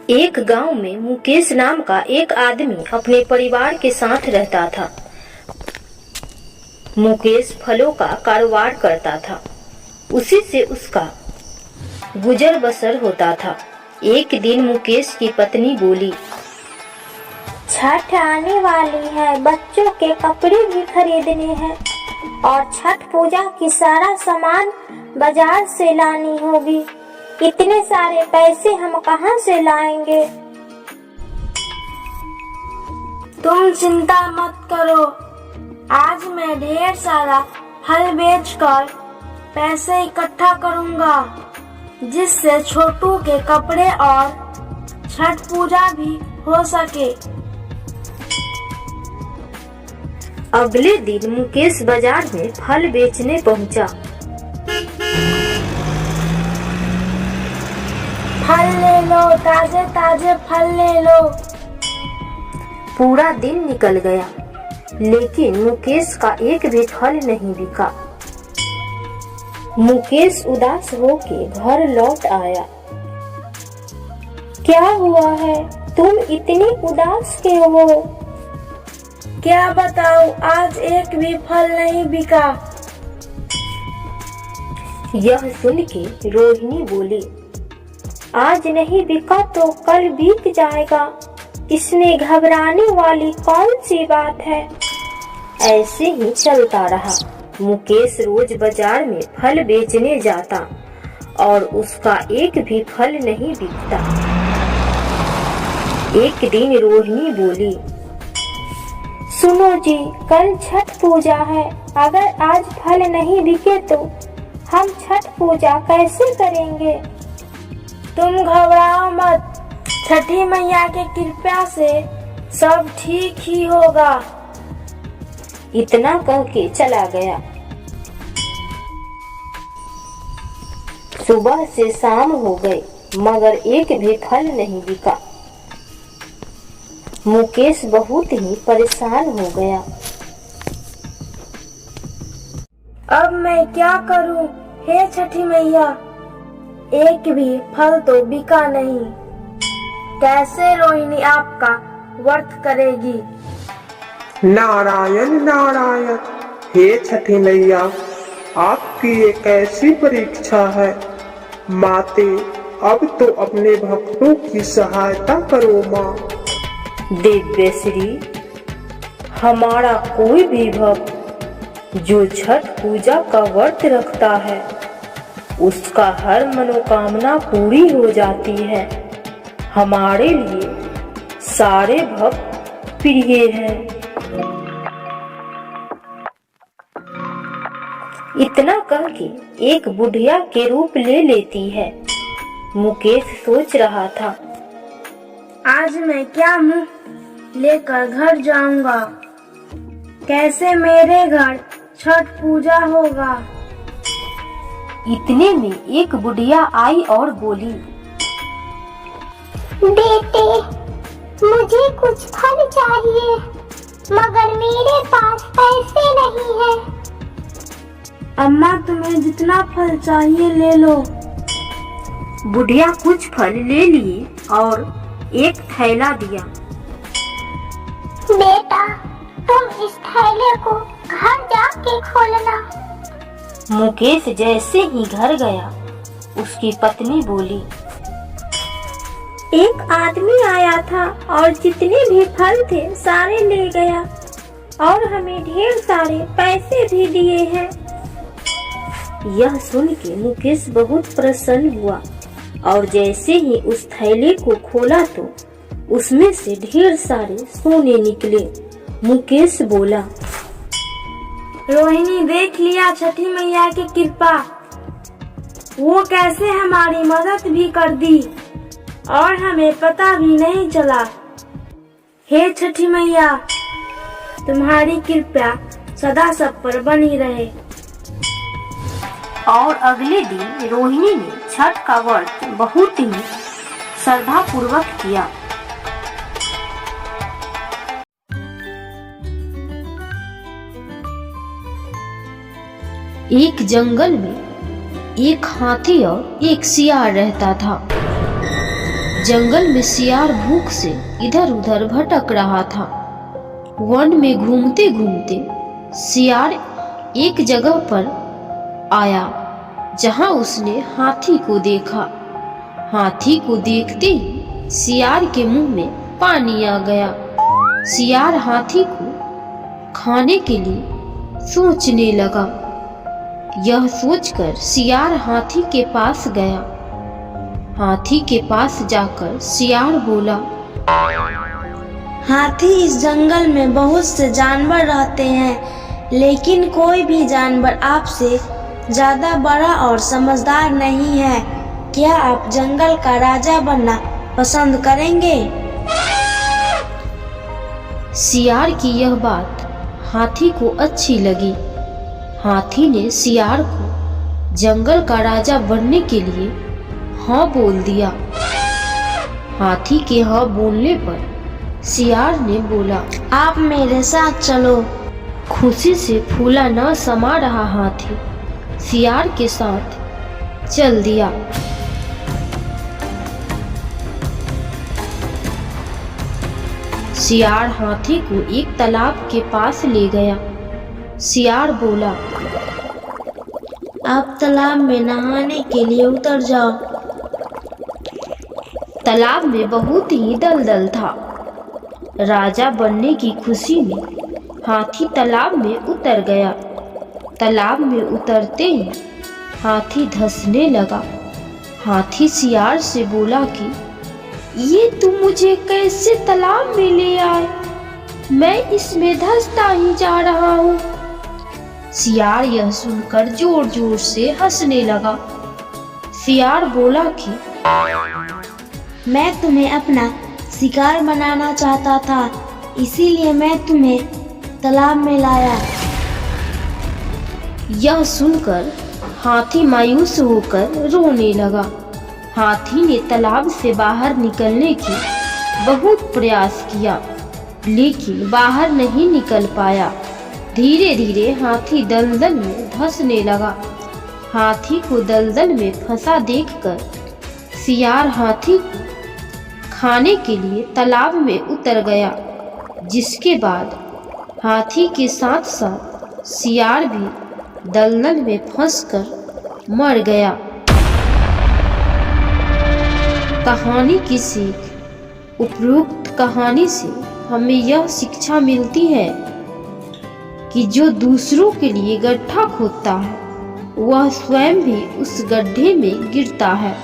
एक गांव में मुकेश नाम का एक आदमी अपने परिवार के साथ रहता था। मुकेश फलों का कारोबार करता था, उसी से उसका गुजर बसर होता था। एक दिन मुकेश की पत्नी बोली, छठ आने वाली है, बच्चों के कपड़े भी खरीदने हैं और छठ पूजा की सारा सामान बाजार से लानी होगी। इतने सारे पैसे हम कहाँ से लाएंगे? तुम चिंता मत करो, आज मैं ढेर सारा फल बेचकर पैसे इकट्ठा करूँगा, जिससे छोटू के कपड़े और छठ पूजा भी हो सके। अगले दिन मुकेश बाजार में फल बेचने पहुंचा। फल ले लो, ताजे ताजे फल ले लो। पूरा दिन निकल गया, लेकिन मुकेश का एक भी फल नहीं बिका। मुकेश उदास होके घर लौट आया। क्या हुआ है? तुम इतनी उदास क्यों हो? क्या बताऊं, आज एक भी फल नहीं बिका। यह सुन के रोहिणी बोली, आज नहीं बिका तो कल बिक जाएगा, इसमें घबराने वाली कौन सी बात है? ऐसे ही चलता रहा। मुकेश रोज बाजार में फल बेचने जाता और उसका एक भी फल नहीं बिकता। एक दिन रोहिणी बोली, सुनो जी, कल छठ पूजा है, अगर आज फल नहीं बिके तो हम छठ पूजा कैसे करेंगे? तुम घबराओ मत, छठी मैया के कृपा से सब ठीक ही होगा। इतना कह के चला गया। सुबह से शाम हो गई, मगर एक भी फल नहीं बिका। मुकेश बहुत ही परेशान हो गया। अब मैं क्या करूं? हे छठी मैया, एक भी फल तो बिका नहीं। कैसे रोहिणी आपका व्रत करेगी? नारायण नारायण, हे छठी मैया, आपकी ये कैसी परीक्षा है। माते, अब तो अपने भक्तों की सहायता करो माँ। दिव्यश्री, हमारा कोई भी भक्त जो छठ पूजा का व्रत रखता है, उसका हर मनोकामना पूरी हो जाती है। हमारे लिए सारे भक्त प्रिय हैं। इतना कह के एक बुढ़िया के रूप ले लेती है। मुकेश सोच रहा था, आज मैं क्या मुंह लेकर घर जाऊंगा? कैसे मेरे घर छठ पूजा होगा? इतने में एक बुढ़िया आई और बोली, बेटे, मुझे कुछ फल चाहिए, मगर मेरे पास पैसे नहीं है। अम्मा, तुम्हें जितना फल चाहिए ले लो। बुढ़िया कुछ फल ले लिए और एक थैला दिया। बेटा, तुम इस थैले को घर जाके खोलना। मुकेश जैसे ही घर गया, उसकी पत्नी बोली, एक आदमी आया था और जितने भी फल थे सारे ले गया और हमें ढेर सारे पैसे भी दिए हैं। यह सुन के मुकेश बहुत प्रसन्न हुआ और जैसे ही उस थैले को खोला तो उसमें से ढेर सारे सोने निकले। मुकेश बोला, रोहिणी, देख लिया छठी मैया की कृपा, वो कैसे हमारी मदद भी कर दी और हमें पता भी नहीं चला। हे छठी मैया, तुम्हारी कृपा सदा सब पर बनी रहे। और अगले दिन रोहिणी ने छठ का व्रत बहुत ही श्रद्धा पूर्वक किया। एक जंगल में एक हाथी और एक सियार रहता था। जंगल में सियार भूख से इधर उधर भटक रहा था। वन में घूमते घूमते सियार एक जगह पर आया जहां उसने हाथी को देखा। हाथी को देखते ही सियार के मुंह में पानी आ गया। सियार हाथी को खाने के लिए सोचने लगा। यह सोचकर सियार हाथी के पास गया। हाथी के पास जाकर सियार बोला, हाथी, इस जंगल में बहुत से जानवर रहते हैं, लेकिन कोई भी जानवर आपसे ज्यादा बड़ा और समझदार नहीं है। क्या आप जंगल का राजा बनना पसंद करेंगे? सियार की यह बात हाथी को अच्छी लगी। हाथी ने सियार को जंगल का राजा बनने के लिए हाँ बोल दिया। हाथी के हाँ बोलने पर सियार ने बोला, आप मेरे साथ चलो। खुशी से फूला न समा रहा हाथी सियार के साथ चल दिया। सियार हाथी को एक तालाब के पास ले गया। सियार बोला, आप तालाब में नहाने के लिए उतर जाओ। तालाब में बहुत ही दलदल था। राजा बनने की खुशी में हाथी तालाब में उतर गया। तालाब में उतरते ही हाथी धंसने लगा। हाथी सियार से बोला कि ये तुम मुझे कैसे तालाब में ले आए? मैं इसमें धंसता ही जा रहा हूँ। सियार यह सुनकर जोर जोर से हंसने लगा। सियार बोला कि मैं तुम्हें अपना शिकार बनाना चाहता था, इसीलिए मैं तुम्हें तालाब में लाया। यह सुनकर हाथी मायूस होकर रोने लगा। हाथी ने तालाब से बाहर निकलने की बहुत प्रयास किया, लेकिन बाहर नहीं निकल पाया। धीरे धीरे हाथी दलदल में धंसने लगा। हाथी को दलदल में फंसा देखकर सियार हाथी को खाने के लिए तालाब में उतर गया, जिसके बाद हाथी के साथ साथ सियार भी दलदल में फंसकर मर गया। कहानी की सीख। उपरोक्त कहानी से हमें यह शिक्षा मिलती है कि जो दूसरों के लिए गड्ढा खोदता है वह स्वयं भी उस गड्ढे में गिरता है।